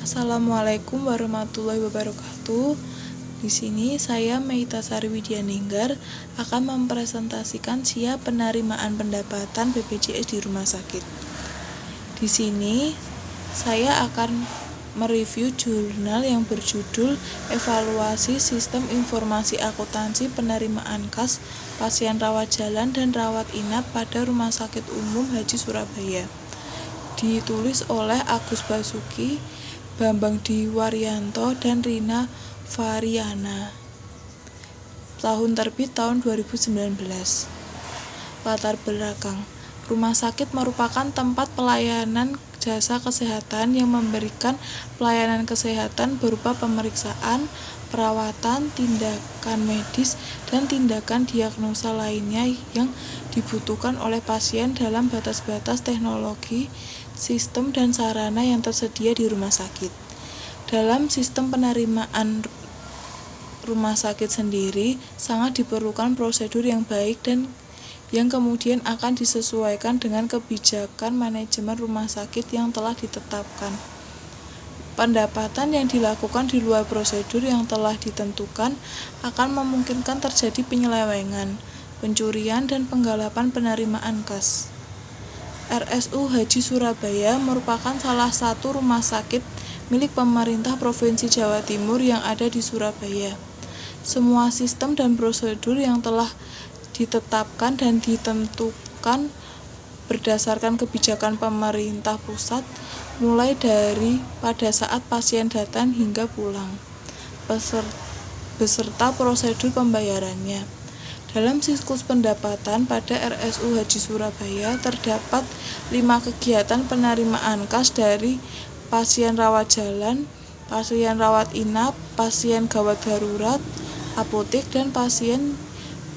Assalamualaikum warahmatullahi wabarakatuh. Di sini saya Meita Sari Widyaninggar akan mempresentasikan siap penerimaan pendapatan BPJS di rumah sakit. Di sini saya akan mereview jurnal yang berjudul Evaluasi Sistem Informasi Akuntansi Penerimaan Kas Pasien Rawat Jalan dan Rawat Inap pada Rumah Sakit Umum Haji Surabaya. Ditulis oleh Agus Basuki, Bambang Diwaryanto, dan Rina Variana. Tahun terbit tahun 2019. Latar belakang. Rumah sakit merupakan tempat pelayanan jasa kesehatan yang memberikan pelayanan kesehatan berupa pemeriksaan, perawatan, tindakan medis, dan tindakan diagnosa lainnya yang dibutuhkan oleh pasien dalam batas-batas teknologi, sistem, dan sarana yang tersedia di rumah sakit. Dalam sistem penerimaan rumah sakit sendiri, sangat diperlukan prosedur yang baik dan yang kemudian akan disesuaikan dengan kebijakan manajemen rumah sakit yang telah ditetapkan. Pendapatan yang dilakukan di luar prosedur yang telah ditentukan akan memungkinkan terjadi penyelewengan, pencurian, dan penggalapan penerimaan kas. RSU Haji Surabaya merupakan salah satu rumah sakit milik pemerintah Provinsi Jawa Timur yang ada di Surabaya. Semua sistem dan prosedur yang telah ditetapkan dan ditentukan berdasarkan kebijakan pemerintah pusat, mulai dari pada saat pasien datang hingga pulang, beserta prosedur pembayarannya. Dalam siklus pendapatan pada RSU Haji Surabaya terdapat 5 kegiatan penerimaan kas dari pasien rawat jalan, pasien rawat inap, pasien gawat darurat, apotek, dan pasien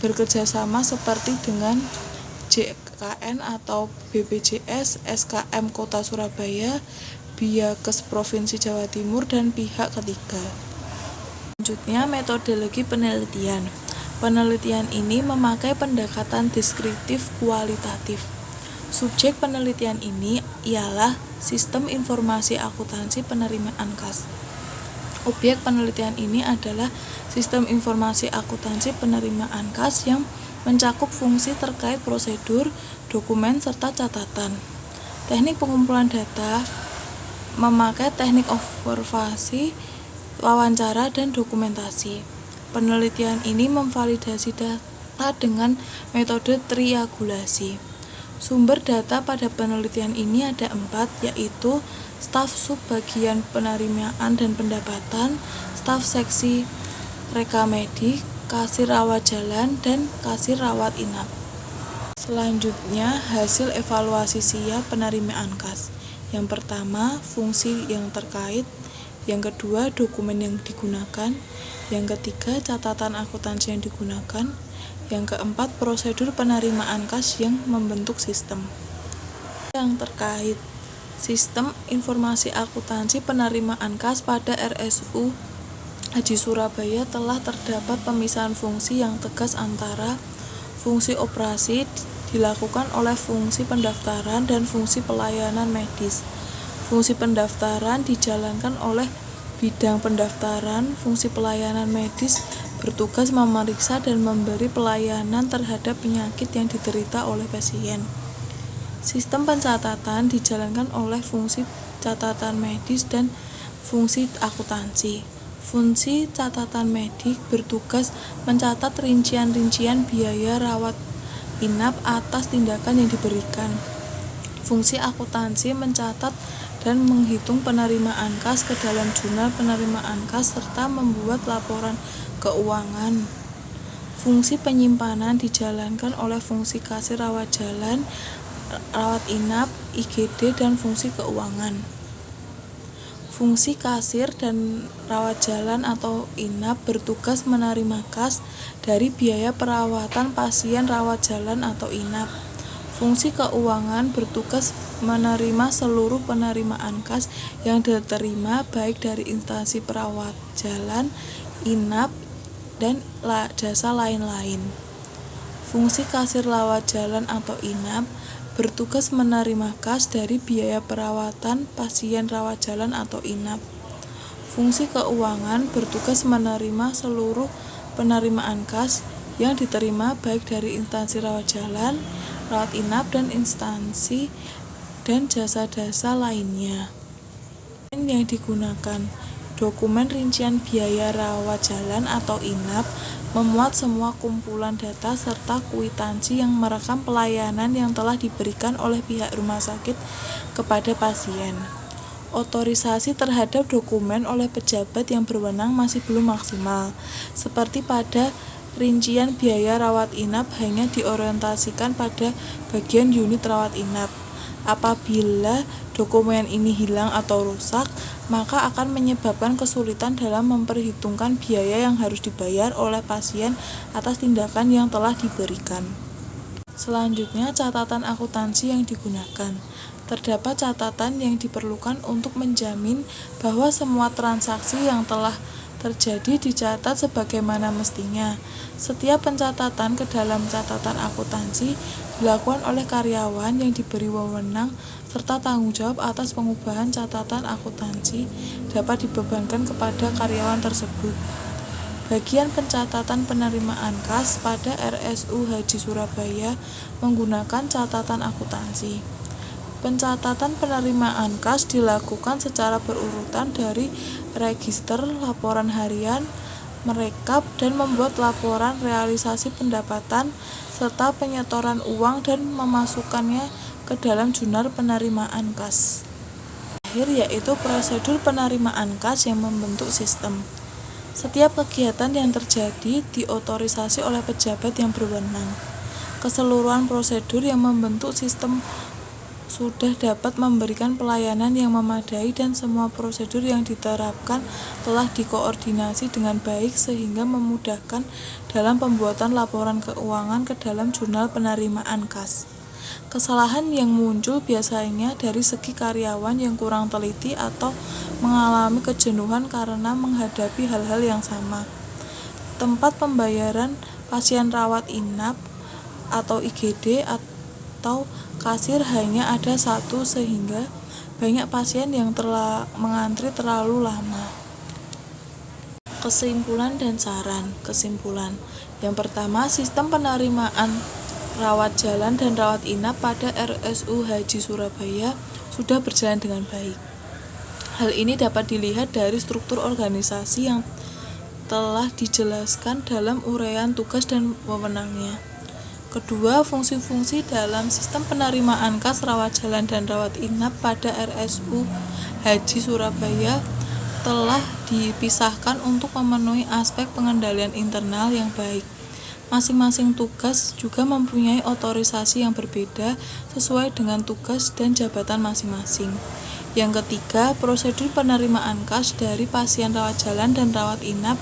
bekerjasama seperti dengan JKN atau BPJS, SKM Kota Surabaya, Biakes Provinsi Jawa Timur, dan pihak ketiga. Selanjutnya, metodologi penelitian. Penelitian ini memakai pendekatan deskriptif kualitatif. Subjek penelitian ini ialah sistem informasi akuntansi penerimaan kas. Objek penelitian ini adalah sistem informasi akuntansi penerimaan kas yang mencakup fungsi terkait prosedur, dokumen, serta catatan. Teknik pengumpulan data memakai teknik observasi, wawancara, dan dokumentasi. Penelitian ini memvalidasi data dengan metode triangulasi. Sumber data pada penelitian ini ada 4, yaitu staf sub bagian penerimaan dan pendapatan, staf seksi rekamedik, kasir rawat jalan, dan kasir rawat inap. Selanjutnya, hasil evaluasi siap penerimaan kas. Yang pertama, fungsi yang terkait. Yang kedua, dokumen yang digunakan. Yang ketiga, catatan akuntansi yang digunakan. Yang keempat, prosedur penerimaan kas yang membentuk sistem. Yang terkait, sistem informasi akuntansi penerimaan kas pada RSU Haji Surabaya telah terdapat pemisahan fungsi yang tegas antara fungsi operasi dilakukan oleh fungsi pendaftaran dan fungsi pelayanan medis. Fungsi pendaftaran dijalankan oleh bidang pendaftaran, fungsi pelayanan medis bertugas memeriksa dan memberi pelayanan terhadap penyakit yang diderita oleh pasien. Sistem pencatatan dijalankan oleh fungsi catatan medis dan fungsi akuntansi. Fungsi catatan medik bertugas mencatat rincian-rincian biaya rawat inap atas tindakan yang diberikan. Fungsi akuntansi mencatat dan menghitung penerimaan kas ke dalam jurnal penerimaan kas serta membuat laporan keuangan. Fungsi penyimpanan dijalankan oleh fungsi kasir rawat jalan, rawat inap, IGD, dan fungsi keuangan. Fungsi kasir dan rawat jalan atau inap bertugas menerima kas dari biaya perawatan pasien rawat jalan atau inap. Fungsi keuangan bertugas menerima seluruh penerimaan kas yang diterima baik dari instansi perawat jalan, inap, dan jasa lain-lain. Fungsi kasir rawat jalan atau inap bertugas menerima kas dari biaya perawatan pasien rawat jalan atau inap. Fungsi keuangan bertugas menerima seluruh penerimaan kas yang diterima baik dari instansi rawat jalan, rawat inap, dan instansi dan jasa-jasa lainnya. Yang digunakan dokumen rincian biaya rawat jalan atau inap memuat semua kumpulan data serta kwitansi yang merekam pelayanan yang telah diberikan oleh pihak rumah sakit kepada pasien. Otorisasi terhadap dokumen oleh pejabat yang berwenang masih belum maksimal, seperti pada rincian biaya rawat inap hanya diorientasikan pada bagian unit rawat inap. Apabila dokumen ini hilang atau rusak, maka akan menyebabkan kesulitan dalam memperhitungkan biaya yang harus dibayar oleh pasien atas tindakan yang telah diberikan. Selanjutnya, catatan akuntansi yang digunakan. Terdapat catatan yang diperlukan untuk menjamin bahwa semua transaksi yang telah terjadi dicatat sebagaimana mestinya. Setiap pencatatan ke dalam catatan akuntansi dilakukan oleh karyawan yang diberi wewenang serta tanggung jawab atas pengubahan catatan akuntansi dapat dibebankan kepada karyawan tersebut. Bagian pencatatan penerimaan kas pada RSU Haji Surabaya menggunakan catatan akuntansi. Pencatatan penerimaan kas dilakukan secara berurutan dari register laporan harian, merekap dan membuat laporan realisasi pendapatan serta penyetoran uang dan memasukkannya ke dalam jurnal penerimaan kas. Akhir yaitu prosedur penerimaan kas yang membentuk sistem. Setiap kegiatan yang terjadi diotorisasi oleh pejabat yang berwenang. Keseluruhan prosedur yang membentuk sistem sudah dapat memberikan pelayanan yang memadai dan semua prosedur yang diterapkan telah dikoordinasi dengan baik sehingga memudahkan dalam pembuatan laporan keuangan ke dalam jurnal penerimaan kas. Kesalahan yang muncul biasanya dari segi karyawan yang kurang teliti atau mengalami kejenuhan karena menghadapi hal-hal yang sama. Tempat pembayaran pasien rawat inap atau IGD atau kasir hanya ada satu sehingga banyak pasien yang mengantri terlalu lama. Kesimpulan dan saran. Kesimpulan. Yang pertama, sistem penerimaan rawat jalan dan rawat inap pada RSU Haji Surabaya sudah berjalan dengan baik. Hal ini dapat dilihat dari struktur organisasi yang telah dijelaskan dalam uraian tugas dan wewenangnya. Kedua, fungsi-fungsi dalam sistem penerimaan kas rawat jalan dan rawat inap pada RSU Haji Surabaya telah dipisahkan untuk memenuhi aspek pengendalian internal yang baik. Masing-masing tugas juga mempunyai otorisasi yang berbeda sesuai dengan tugas dan jabatan masing-masing. Yang ketiga, prosedur penerimaan kas dari pasien rawat jalan dan rawat inap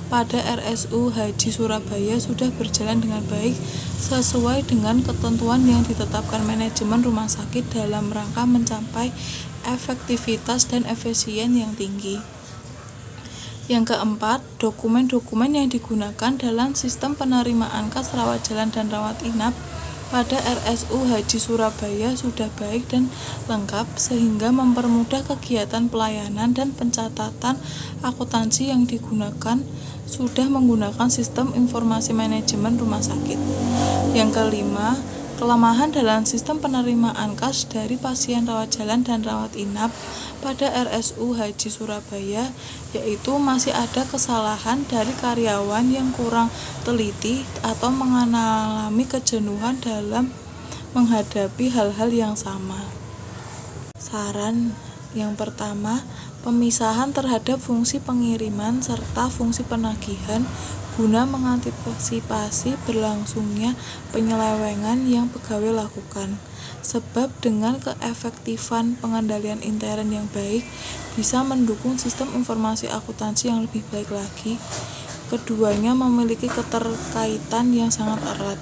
pada RSU Haji Surabaya sudah berjalan dengan baik sesuai dengan ketentuan yang ditetapkan manajemen rumah sakit dalam rangka mencapai efektivitas dan efisien yang tinggi. Yang keempat, dokumen-dokumen yang digunakan dalam sistem penerimaan kas rawat jalan dan rawat inap pada RSU Haji Surabaya sudah baik dan lengkap sehingga mempermudah kegiatan pelayanan dan pencatatan akuntansi yang digunakan sudah menggunakan sistem informasi manajemen rumah sakit. Yang kelima, kelemahan dalam sistem penerimaan kas dari pasien rawat jalan dan rawat inap pada RSU Haji Surabaya yaitu masih ada kesalahan dari karyawan yang kurang teliti atau mengalami kejenuhan dalam menghadapi hal-hal yang sama. Saran yang pertama, pemisahan terhadap fungsi pengiriman serta fungsi penagihan guna mengantisipasi berlangsungnya penyelewengan yang pegawai lakukan. Sebab dengan keefektifan pengendalian intern yang baik bisa mendukung sistem informasi akuntansi yang lebih baik lagi. Keduanya memiliki keterkaitan yang sangat erat.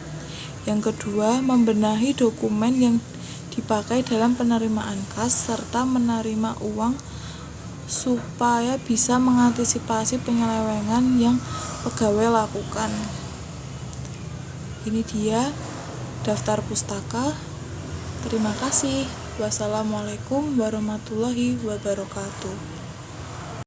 Yang kedua, membenahi dokumen yang dipakai dalam penerimaan kas serta menerima uang supaya bisa mengantisipasi penyelewengan yang pegawai lakukan. Ini dia daftar pustaka. Terima kasih. Wassalamualaikum warahmatullahi wabarakatuh.